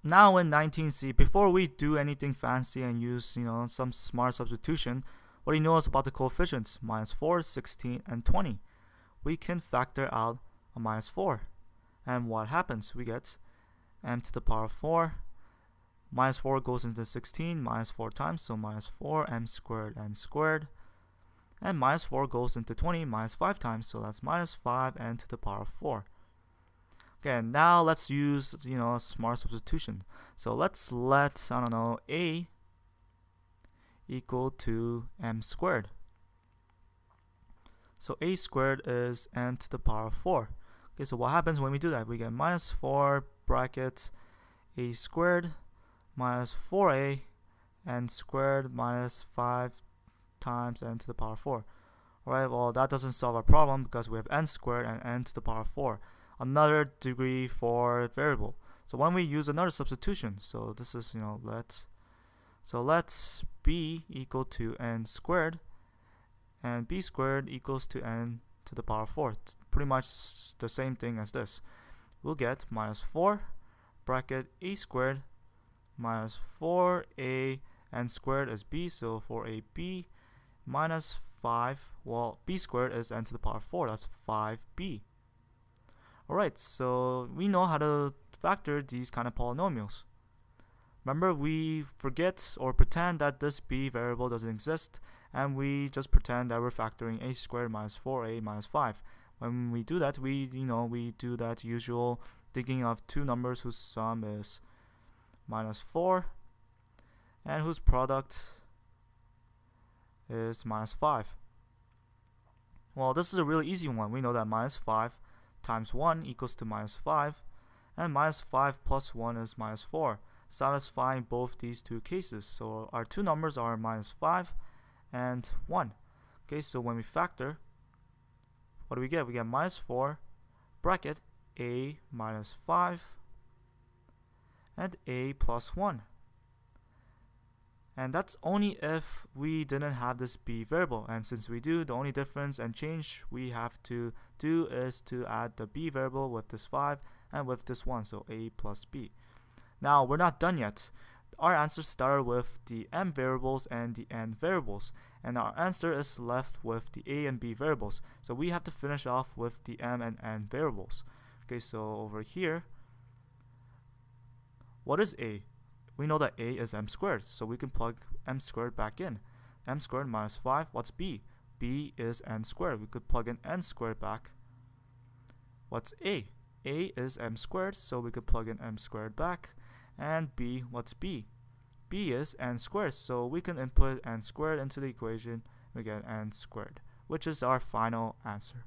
Now in 19C, before we do anything fancy and use some smart substitution, what do you know is about the coefficients? Minus 4, 16, and 20. We can factor out a minus 4. And what happens? We get m to the power of 4. Minus 4 goes into 16, minus 4 times, so minus 4 m squared n squared. And minus 4 goes into 20, minus 5 times, so that's minus 5 n to the power of 4. Okay, now let's use a smart substitution. So let's let, I don't know, a equal to m squared. So a squared is n to the power of 4. Okay, so what happens when we do that? We get minus 4 bracket a squared minus 4a n squared minus 5 times n to the power of 4. Alright, well that doesn't solve our problem because we have n squared and n to the power of 4. Another degree for variable. So when we use another substitution, so this is let's b equal to n squared and b squared equals to n to the power of 4. It's pretty much the same thing as this. We'll get minus 4 bracket a squared minus 4a n squared is b, so 4ab minus 5, well b squared is n to the power of 4, that's 5b. Alright, so we know how to factor these kind of polynomials. Remember, we forget or pretend that this b variable doesn't exist, and we just pretend that we're factoring a squared minus 4a minus 5. When we do that, we do that usual thinking of two numbers whose sum is minus 4 and whose product is minus 5. Well, this is a really easy one. We know that minus 5 times 1 equals to minus 5, and minus 5 plus 1 is minus 4, satisfying both these two cases. So our two numbers are minus 5 and 1. Okay, so when we factor, what do we get? We get minus 4 bracket a minus 5 and a plus 1. And that's only if we didn't have this b variable, and since we do, the only difference and change we have to do is to add the b variable with this 5 and with this 1, so a plus b. Now we're not done yet. Our answer started with the m variables and the n variables, and our answer is left with the a and b variables, so we have to finish off with the m and n variables. Okay, so over here, what is a? We know that a is m squared, so we can plug m squared back in. M squared minus 5, what's b? B is n squared. We could plug in n squared back. What's a? A is m squared, so we could plug in m squared back. And b, what's b? B is n squared, so we can input n squared into the equation. We get n squared, which is our final answer.